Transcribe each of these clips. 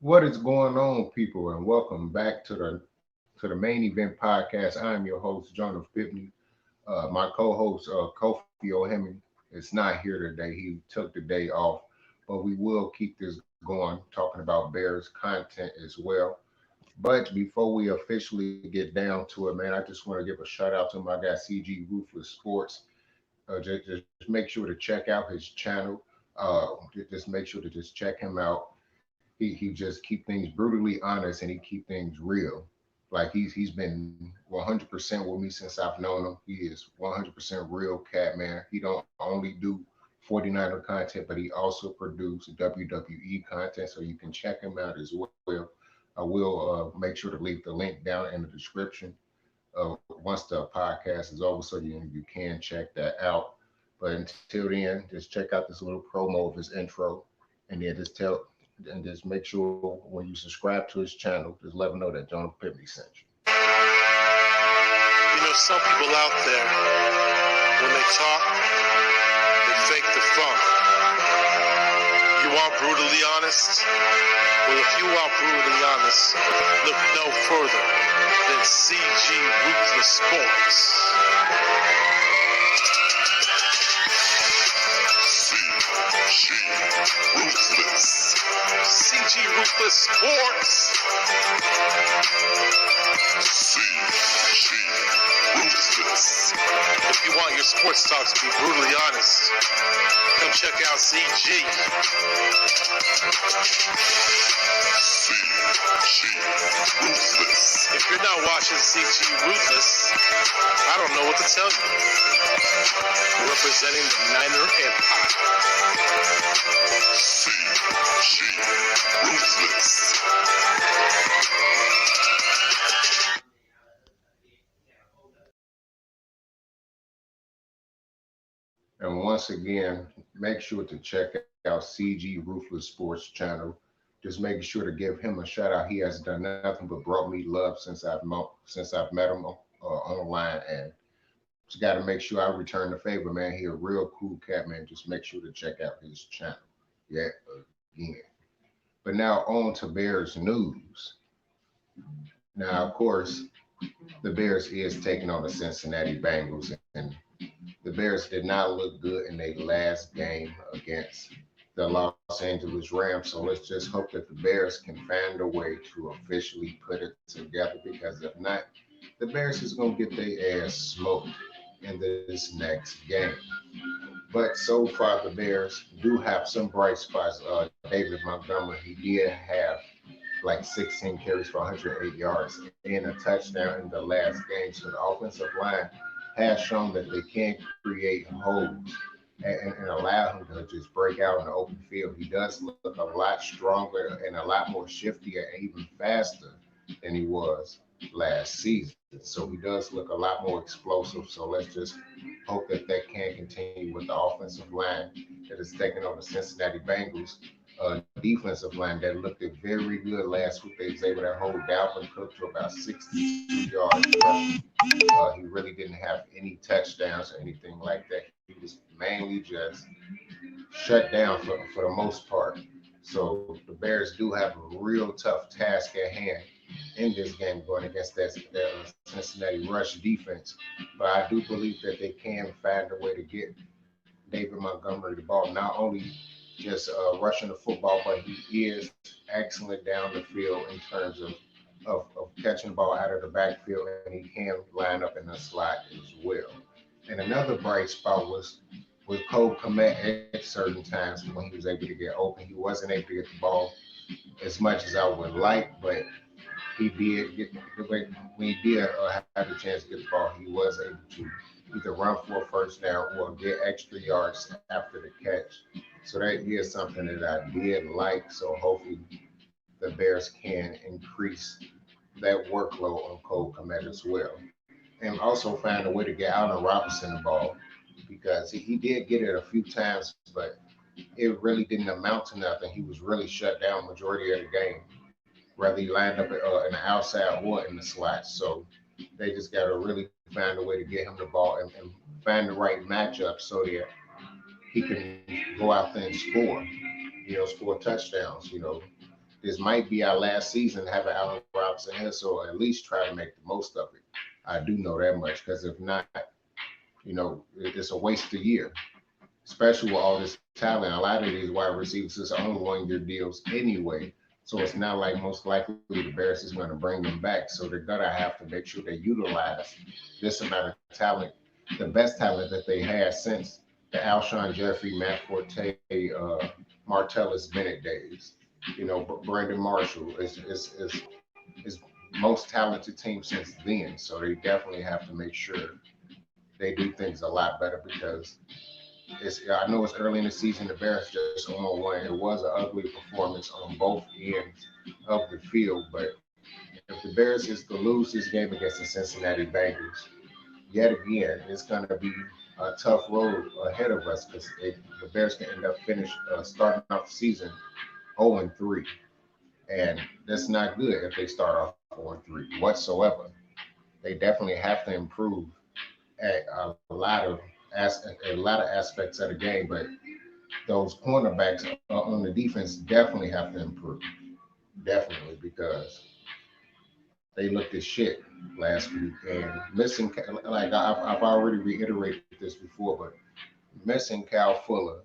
What is going on, people, and welcome back to the main event podcast. I am your host, John of Pitney. My co-host, Kofi O'Hemy, is not here today. He took the day off, but we will keep this going, talking about Bears content as well. But before we officially get down to it, man, I just want to give a shout out to my guy CG Ruthless Sports. Just make sure to check out his channel. Just make sure to just check him out. He just keep things brutally honest and he keep things real. Like he's been 100% with me since I've known him. He is 100% real cat, man. He don't only do 49er content, but he also produce WWE content, so you can check him out as well. I will make sure to leave the link down in the description once the podcast is over, so you can check that out. But until then, just check out this little promo of his intro, and then just make sure when you subscribe to his channel, just let him know that John Pimpney sent you. You know, some people out there, when they talk, they fake the funk. You want brutally honest? Well, if you want brutally honest, look no further than CG Ruthless Sports. CG Ruthless. CG Ruthless Sports. CG Ruthless. If you want your sports talk to be brutally honest, come check out CG. CG Ruthless. If you're not watching CG Ruthless, I don't know what to tell you. Representing the Niner Empire. CG Ruthless. And once again, make sure to check out CG Ruthless Sports channel. Just making sure to give him a shout out. He has done nothing but brought me love since I've met him online, and just got to make sure I return the favor, man. He a real cool cat, man. Just make sure to check out his channel. Yeah, again. But now on to Bears news. Now, of course, the Bears is taking on the Cincinnati Bengals, and the Bears did not look good in their last game against the Los Angeles Rams. So let's just hope that the Bears can find a way to officially put it together, because if not, the Bears is going to get their ass smoked in this next game. But so far, the Bears do have some bright spots. David Montgomery, he did have like 16 carries for 108 yards and a touchdown in the last game. So the offensive line has shown that they can create holes and allow him to just break out in the open field. He does look a lot stronger and a lot more shifty and even faster than he was last season. So he does look a lot more explosive. So let's just hope that that can continue with the offensive line that is taking on the Cincinnati Bengals defensive line that looked very good last week. They was able to hold Dalvin Cook to about 62 yards rushing. He really didn't have any touchdowns or anything like that. He was mainly just shut down for the most part. So the Bears do have a real tough task at hand in this game going against that Cincinnati rush defense. But I do believe that they can find a way to get David Montgomery the ball, not only just rushing the football, but he is excellent down the field in terms of catching the ball out of the backfield, and he can line up in the slot as well. And another bright spot was Cole Kmet at certain times when he was able to get open. He wasn't able to get the ball as much as I would like, but he did get when he did have the chance to get the ball, he was able to either run for a first down or get extra yards after the catch. So that is something that I did like. So hopefully the Bears can increase that workload on Cole Kmet as well. And also find a way to get Allen Robinson the ball, because he did get it a few times, but it really didn't amount to nothing. He was really shut down majority of the game, whether he lined up in the outside or in the slot. So they just got to really find a way to get him the ball and find the right matchup so that he can go out there and score, score touchdowns. This might be our last season having Allen Robinson here, so at least try to make the most of it. I do know that much because if not, it's a waste of year, especially with all this talent. A lot of these wide receivers is only 1 year deals anyway. So it's not like most likely the Bears is going to bring them back. So they're going to have to make sure they utilize this amount of talent, the best talent that they had since the Alshon Jeffrey, Matt Forte, Martellus Bennett days. Brandon Marshall is most talented team since then. So they definitely have to make sure they do things a lot better because I know it's early in the season. The Bears just on one. It was an ugly performance on both ends of the field. But if the Bears is to lose this game against the Cincinnati Bengals, yet again, it's going to be a tough road ahead of us because the Bears can end up starting off the season 0-3, and that's not good if they start off 0-3 whatsoever. They definitely have to improve at a lot of aspects of the game, but those cornerbacks on the defense definitely have to improve. Definitely, because they looked as shit last week and missing, like I've already reiterated this before, but missing Cal Fuller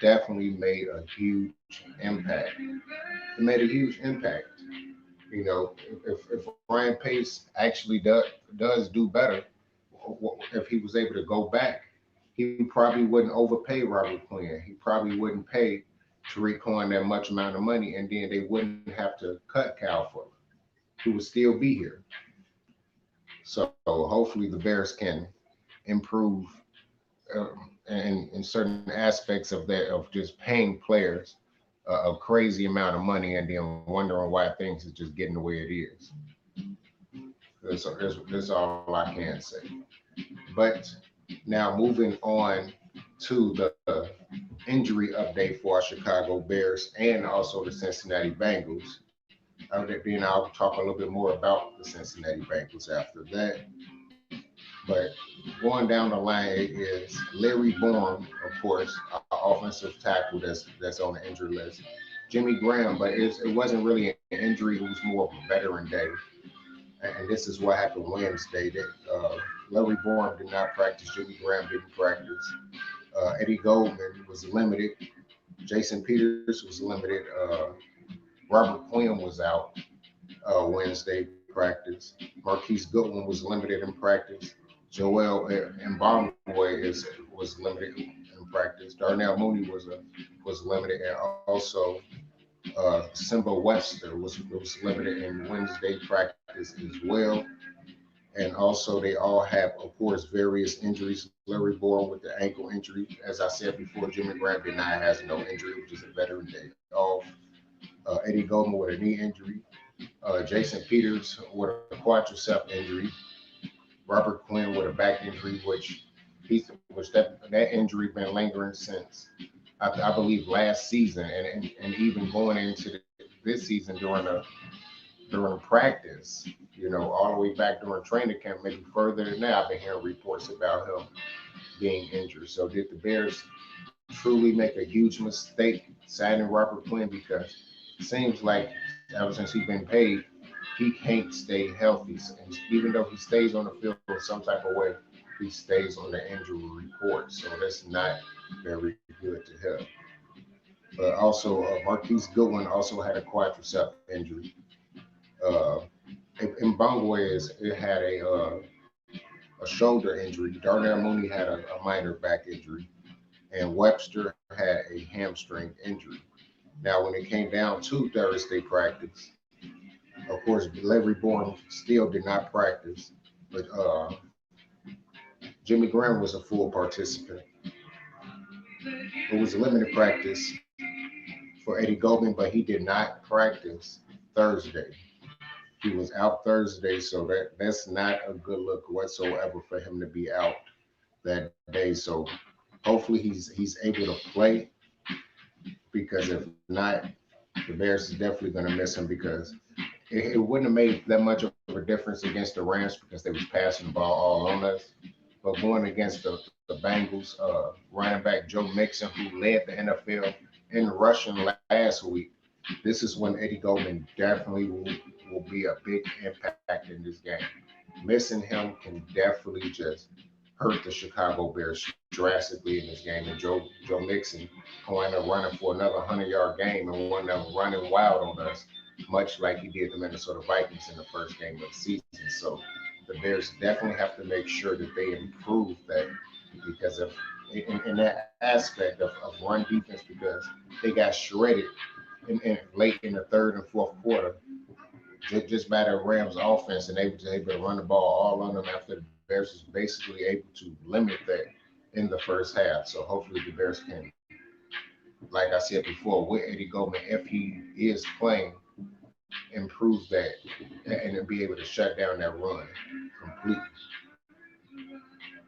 definitely made a huge impact. It made a huge impact. If Ryan Pace actually does do better, if he was able to go back, he probably wouldn't overpay Robert Quinn. He probably wouldn't pay Tariq Cohen that much amount of money, and then they wouldn't have to cut Cal Fuller. He would still be here. So hopefully the Bears can improve in certain aspects of that, of just paying players a crazy amount of money and then wondering why things are just getting the way it is. That's all I can say. But now moving on to the injury update for our Chicago Bears and also the Cincinnati Bengals. Then I'll talk a little bit more about the Cincinnati Bengals after that. But going down the line is Larry Bourne, of course, our offensive tackle that's on the injury list. Jimmy Graham, but it wasn't really an injury. It was more of a veteran day. And this is what happened Wednesday. Larry Bourne did not practice. Jimmy Graham didn't practice. Eddie Goldman was limited. Jason Peters was limited. Robert Quinn was out Wednesday practice. Marquise Goodwin was limited in practice. Joel Mbongwe was limited in practice. Darnell Mooney was limited, and also Simba Webster was limited in Wednesday practice as well. And also they all have, of course, various injuries. Larry Bourne with the ankle injury. As I said before, Jimmy Graham has no injury, which is a veteran day off. Eddie Goldman with a knee injury. Jason Peters with a quadricep injury. Robert Quinn with a back injury, which that injury been lingering since I believe last season, and even going into this season during practice, all the way back during training camp, maybe further than that. I've been hearing reports about him being injured. So did the Bears truly make a huge mistake signing Robert Quinn? Because it seems like ever since he's been paid, he can't stay healthy. And even though he stays on the field in some type of way, he stays on the injury report. So that's not very good to him. But also, Marquise Goodwin also had a quadricep injury. Mbongwe had a shoulder injury. Darnell Mooney had a minor back injury. And Webster had a hamstring injury. Now, when it came down to Thursday practice, of course, Larry Bourne still did not practice, but Jimmy Graham was a full participant. It was a limited practice for Eddie Goldman, but he did not practice Thursday. He was out Thursday, so that's not a good look whatsoever for him to be out that day. So hopefully he's able to play, because if not, the Bears is definitely going to miss him, because it wouldn't have made that much of a difference against the Rams because they was passing the ball all on us. but going against the Bengals, running back Joe Mixon, who led the NFL in rushing last week, this is when Eddie Goldman definitely will be a big impact in this game. Missing him can definitely just hurt the Chicago Bears drastically in this game. And Joe Mixon going up running for another 100-yard game and one of them running wild on us, much like he did the Minnesota Vikings in the first game of the season. So the Bears definitely have to make sure that they improve that because of in that aspect of run defense because they got shredded in late in the third and fourth quarter just by the Rams offense and they were able to run the ball all on them after the Bears was basically able to limit that in the first half. So hopefully the Bears can, like I said before, with Eddie Goldman, if he is playing, improve that and then be able to shut down that run completely.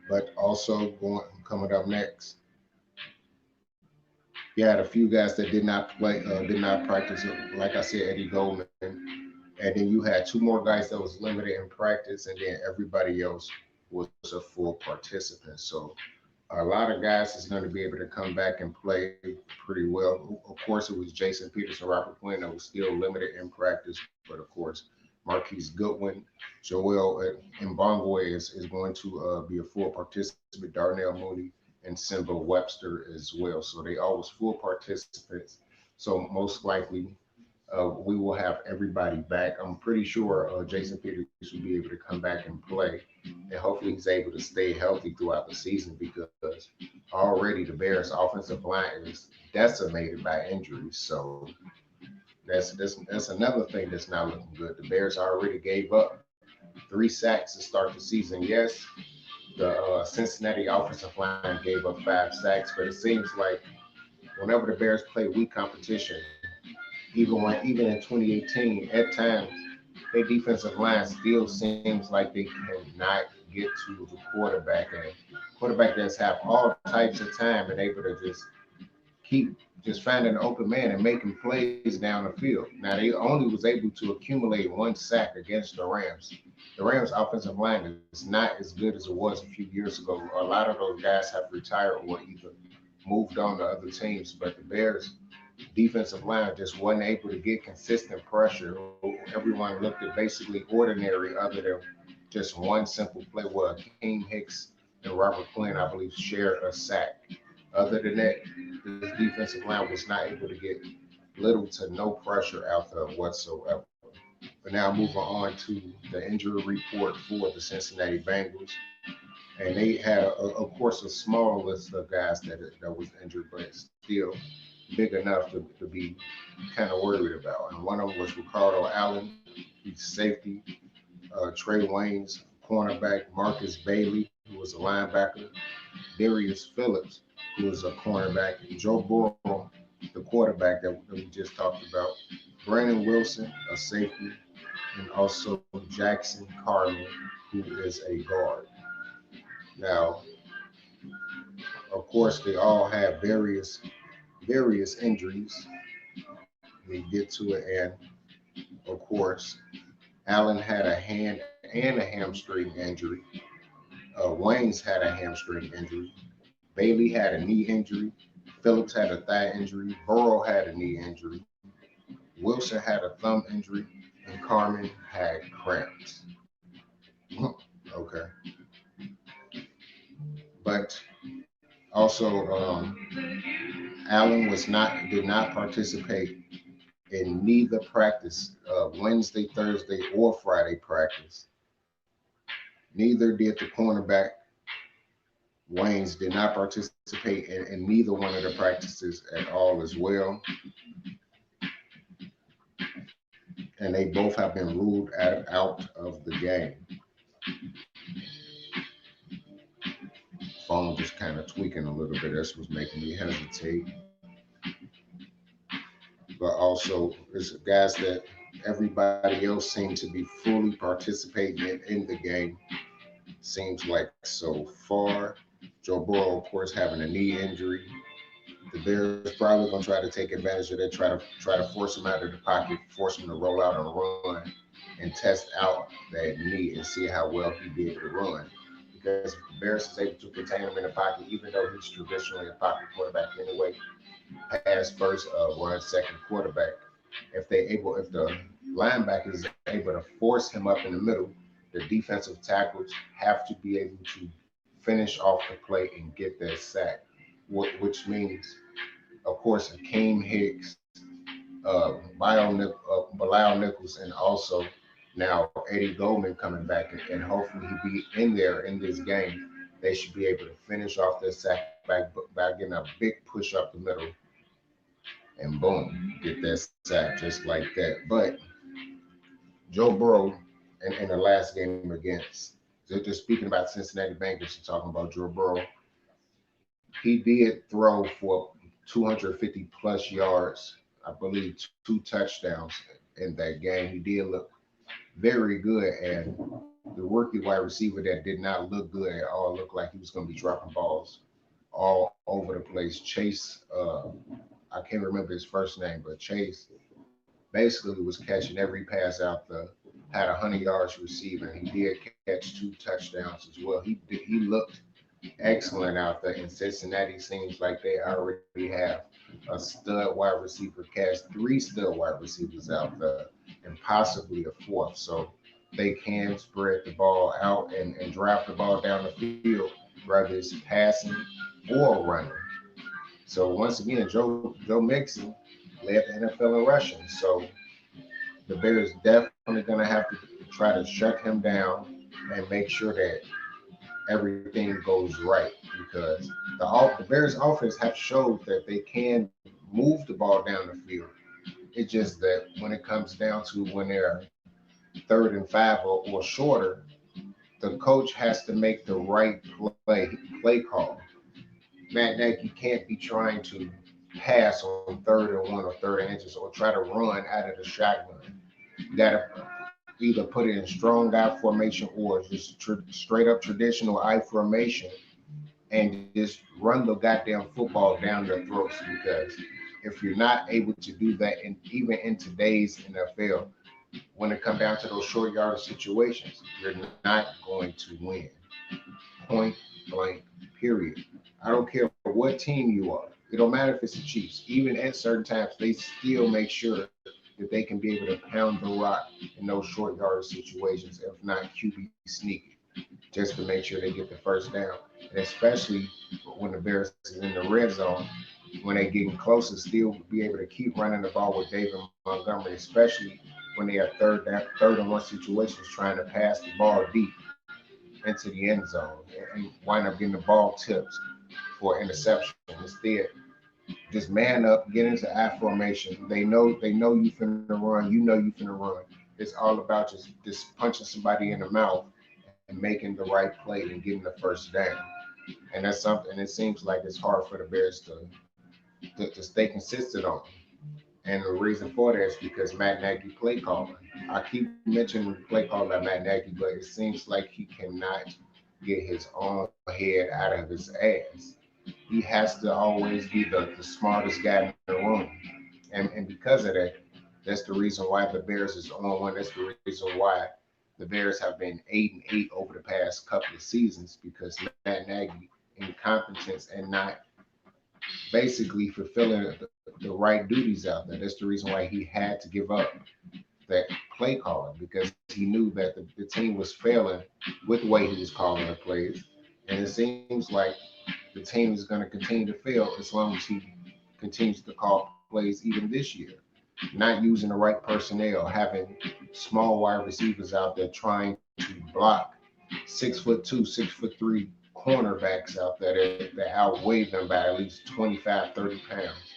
But also going coming up next, you had a few guys that did not play, did not practice. Like I said, Eddie Goldman, and then you had two more guys that was limited in practice, and then everybody else was a full participant. So a lot of guys is going to be able to come back and play pretty well. Of course, it was Jason Peters and Robert Quinn that was still limited in practice, but of course, Marquise Goodwin, Joel Mbongwe is going to be a full participant. Darnell Mooney and Simba Webster as well. So they all was full participants. So most likely we will have everybody back. I'm pretty sure Jason Peters will be able to come back and play, and hopefully he's able to stay healthy throughout the season because already the Bears' offensive line is decimated by injuries. So that's another thing that's not looking good. The Bears already gave up 3 sacks to start the season. Yes, the Cincinnati offensive line gave up 5 sacks, but it seems like whenever the Bears play weak competition, even in 2018, at times their defensive line still seems like they cannot get to the quarterback, and quarterback that's have all types of time and able to just keep just finding an open man and making plays down the field. Now they only was able to accumulate 1 sack against the Rams. The Rams offensive line is not as good as it was a few years ago. A lot of those guys have retired or either moved on to other teams, but the Bears defensive line just wasn't able to get consistent pressure. Everyone looked at basically ordinary other than just one simple play where King Hicks and Robert Quinn, I believe, shared a sack. Other than that, this defensive line was not able to get little to no pressure out there whatsoever. But now moving on to the injury report for the Cincinnati Bengals. And they had, of course, a small list of guys that was injured, but still big enough to be kind of worried about. And one of them was Ricardo Allen, he's safety, Trey Waynes, cornerback, Marcus Bailey, who was a linebacker, Darius Phillips, who was a cornerback, Joe Burrow, the quarterback that we just talked about, Brandon Wilson, a safety, and also Jackson Carmen, who is a guard. Now, of course, they all have various injuries. We get to it, and of course, Allen had a hand and a hamstring injury. Waynes had a hamstring injury. Bailey had a knee injury. Phillips had a thigh injury. Burrow had a knee injury. Wilson had a thumb injury, and Carmen had cramps. Okay, but also Allen was not did not participate in neither practice, Wednesday, Thursday, or Friday practice. Neither did the cornerback Waynes did not participate in neither one of the practices at all as well, and they both have been ruled out of the game. Phone just kind of tweaking a little bit. That's what's making me hesitate. But also, there's guys that everybody else seemed to be fully participating in the game. Seems like so far. Joe Burrow, of course, having a knee injury. The Bears probably gonna try to take advantage of that, try to force him out of the pocket, force him to roll out and run, and test out that knee and see how well he did to run. because Bears is able to contain him in the pocket, even though he's traditionally a pocket quarterback anyway. Pass first, run second quarterback. If the linebacker is able to force him up in the middle, the defensive tackles have to be able to finish off the play and get that sack, which means, of course, Akeem Hicks, Bilal Nichols, and also now Eddie Goldman coming back, and hopefully he'll be in there in this game. They should be able to finish off their sack by getting a big push up the middle, and boom, get that sack just like that. But Joe Burrow in the last game against, just speaking about Cincinnati Bengals and talking about Joe Burrow, he did throw for 250 plus yards, I believe two touchdowns in that game. He did look very good, and the rookie wide receiver that did not look good at all looked like he was going to be dropping balls all over the place. Chase, I can't remember his first name, but Chase basically was catching every pass out there. Had 100 yards receiving. He did catch two touchdowns as well. He looked excellent out there. And Cincinnati seems like they already have a stud wide receiver cast, three stud wide receivers out there, and possibly a fourth. So they can spread the ball out and drive the ball down the field, whether it's passing or running. So once again, Joe Mixon led the NFL in rushing. So the Bears definitely going to have to try to shut him down and make sure that everything goes right, because the Bears offense have showed that they can move the ball down the field. It's just that when it comes down to when they're 3rd and 5 or shorter, the coach has to make the right play call. Matt Nagy can't be trying to pass on 3rd and 1 or 3rd inches or try to run out of the shotgun. You got to either put it in strong I formation or just straight up traditional I formation and just run the goddamn football down their throats. Because if you're not able to do that, and even in today's NFL, when it comes down to those short yardage situations, you're not going to win. Point blank, period. I don't care what team you are. It don't matter if it's the Chiefs. Even at certain times, they still make sure that they can be able to pound the rock in those short yardage situations, if not QB sneaky, just to make sure they get the first down. And especially when the Bears is in the red zone, when they getting closer, still be able to keep running the ball with David Montgomery, especially when they are 3rd and 1 situations trying to pass the ball deep into the end zone and wind up getting the ball tipped for interception. Instead, just man up, get into I formation. They know you finna run. You know you finna run. It's all about just punching somebody in the mouth and making the right play and getting the first down. And that's something. It seems like it's hard for the Bears to stay consistent on. And the reason for that is because Matt Nagy play calling. I keep mentioning play calling by Matt Nagy, but it seems like he cannot get his own head out of his ass. He has to always be the smartest guy in the room. And because of that, that's the reason why the Bears is on one. That's the reason why the Bears have been 8-8 over the past couple of seasons, because Matt Nagy incompetence and not basically fulfilling the right duties out there. That's the reason why he had to give up that play calling, because he knew that the team was failing with the way he was calling the plays. And it seems like the team is going to continue to fail as long as he continues to call plays even this year. Not using the right personnel, having small wide receivers out there trying to block 6'2", 6'3" cornerbacks out there that outweigh them by at least 25, 30 pounds.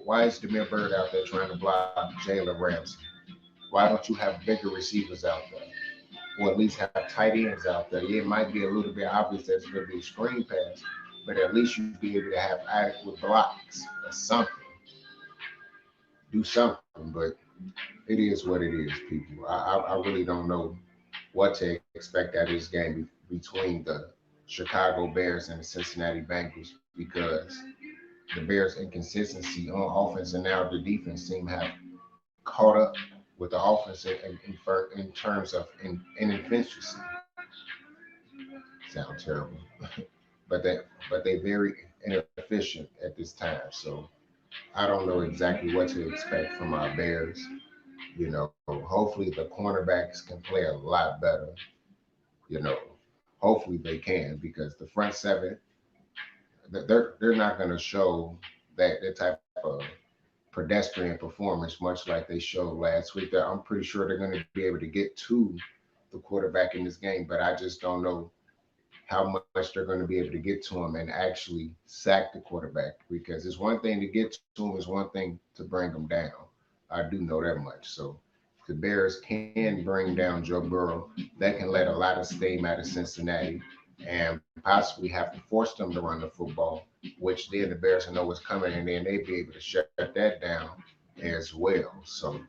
Why is Demir Bird out there trying to block Jalen Ramsey? Why don't you have bigger receivers out there? Or at least have tight ends out there? Yeah, it might be a little bit obvious that it's going to be a screen pass, but at least you'd be able to have adequate blocks or something. Do something, but it is what it is, people. I really don't know what to expect out of this game between the Chicago Bears and the Cincinnati Bengals, because the Bears' inconsistency on offense and now the defense seem to have caught up with the offense in terms of inefficiency. sound terrible, but they very inefficient at this time. So I don't know exactly what to expect from our Bears. You know, hopefully the cornerbacks can play a lot better. You know, hopefully they can because the front seven they're not going to show that type of pedestrian performance, much like they showed last week. I'm pretty sure they're going to be able to get to the quarterback in this game, but I just don't know how much they're going to be able to get to him and actually sack the quarterback because it's one thing to get to him, it's one thing to bring him down. I do know that much. So if the Bears can bring down Joe Burrow, that can let a lot of steam out of Cincinnati and possibly have to force them to run the football, which then the Bears will know what's coming and then they'd be able to shut that down as well. So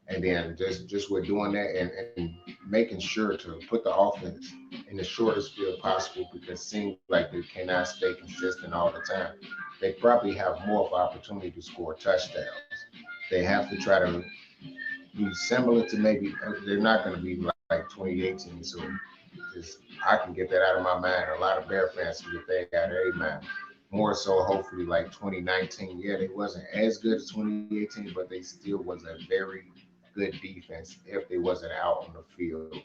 and then just with doing that and making sure to put the offense in the shortest field possible because it seems like they cannot stay consistent all the time. They probably have more of an opportunity to score touchdowns. They have to try to be similar to maybe they're not going to be like 2018. So just I can get that out of my mind. A lot of Bear fans can get that out of their mind. More so, hopefully, like 2019. Yeah, they wasn't as good as 2018, but they still was a very good defense if they wasn't out on the field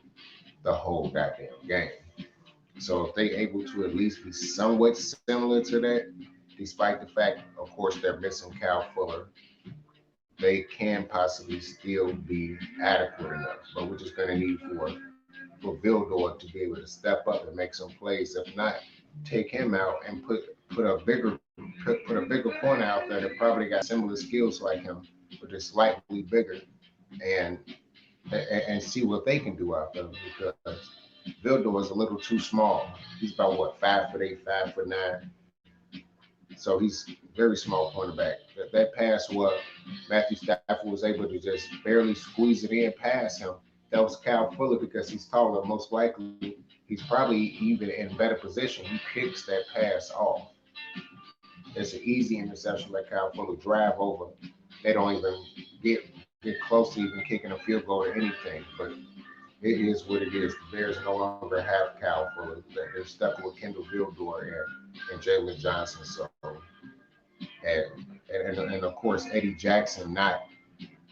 the whole goddamn game. So if they able to at least be somewhat similar to that, despite the fact, of course, they're missing Cal Fuller, they can possibly still be adequate enough. But we're just going to need for Vildor to be able to step up and make some plays. If not, take him out and put a bigger put a bigger corner out there that probably got similar skills like him, but just slightly bigger, and and see what they can do out there because Vildor is a little too small. He's about what 5'8", 5'9". So he's very small cornerback. That pass was Matthew Stafford was able to just barely squeeze it in past him. That was Cal Fuller because he's taller. Most likely, he's probably even in better position. He picks that pass off. It's an easy interception. Let Cal Fuller drive over. They don't even get close to even kicking a field goal or anything. But it is what it is. The Bears no longer have Cal Fuller. They're stuck with Kendall Vildor and Jalen Johnson. So and of course Eddie Jackson not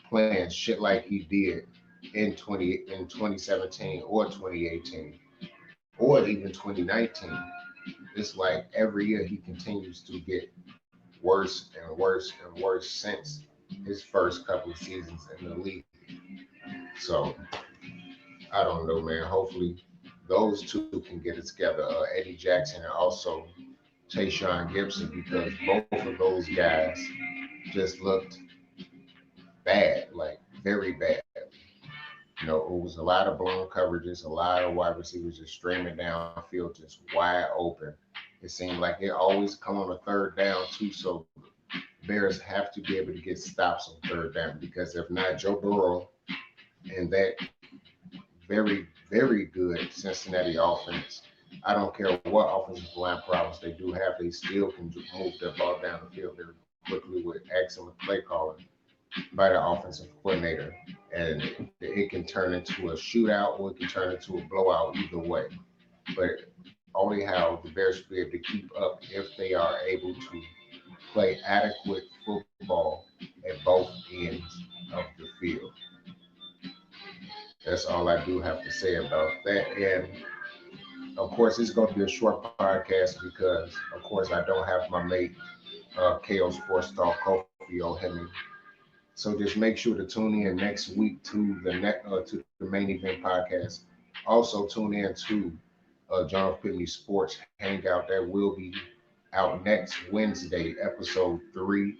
playing shit like he did in 2017 or 2018 or even 2019. It's like every year he continues to get worse and worse and worse since his first couple of seasons in the league. So I don't know, man. Hopefully those two can get it together. Eddie Jackson and also Tayshawn Gibson because both of those guys just looked bad, like very bad. You know, it was a lot of blown coverages, a lot of wide receivers just streaming downfield, just wide open. It seemed like they always come on a third down too, so Bears have to be able to get stops on third down because if not, Joe Burrow and that very, very good Cincinnati offense, I don't care what offensive line problems they do have, they still can move the ball down the field very quickly with excellent play calling by the offensive coordinator, and it can turn into a shootout or it can turn into a blowout either way. But only how the Bears should be able to keep up if they are able to play adequate football at both ends of the field. That's all I do have to say about that. And of course, it's going to be a short podcast because, of course, I don't have my mate KO Sports Talk Kofi O'Hemming. So just make sure to tune in next week to the main event podcast. Also tune in to John Pitney Sports Hangout that will be out next Wednesday, episode 3.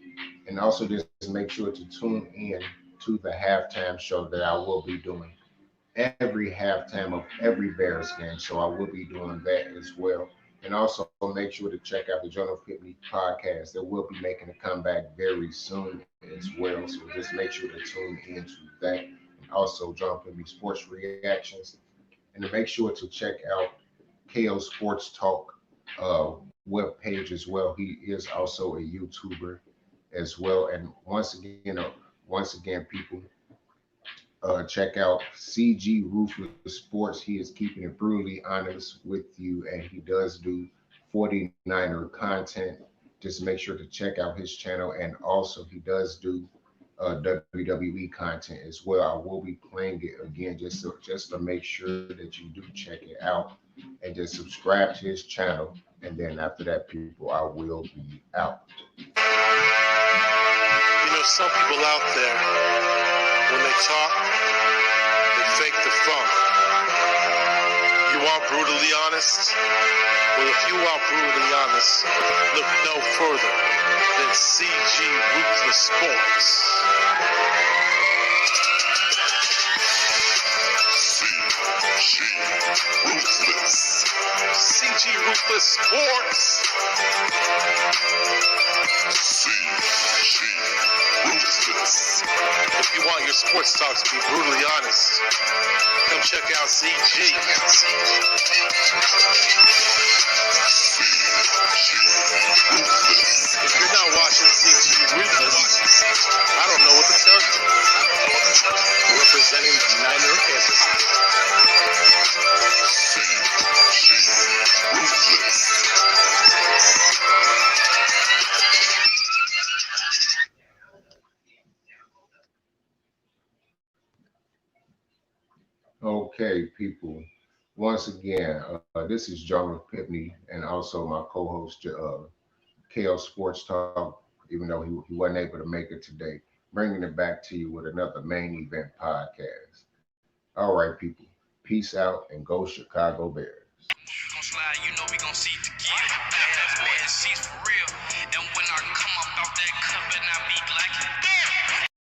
And also just make sure to tune in to the halftime show that I will be doing every halftime of every Bears game. So I will be doing that as well. And also make sure to check out the John Pitney podcast that will be making a comeback very soon as well. So just make sure to tune into that. And also John Pitney Sports Reactions. And to make sure to check out KO Sports Talk web page as well. He is also a YouTuber as well. And once again, people, Check out CG Ruthless Sports. He is keeping it brutally honest with you, and he does do 49er content. Just make sure to check out his channel, and also he does do WWE content as well. I will be playing it again just to make sure that you do check it out, and just subscribe to his channel. And then after that, people, I will be out. You know, some people out there, when they talk, they fake the funk. You want brutally honest? Well, if you want brutally honest, look no further than CG Ruthless Sports. CG Ruthless Sports. CG Ruthless. If you want your sports talk to be brutally honest, come check out CG. If you're not watching CG Ruthless, I don't know what to tell you. Representing the Niner Empire. Okay, people. Once again, this is John Pipney, and also my co-host, KL Sports Talk, even though he wasn't able to make it today, bringing it back to you with another main event podcast. All right, people. Peace out and go Chicago Bears. Gonna slide, you know we gonna see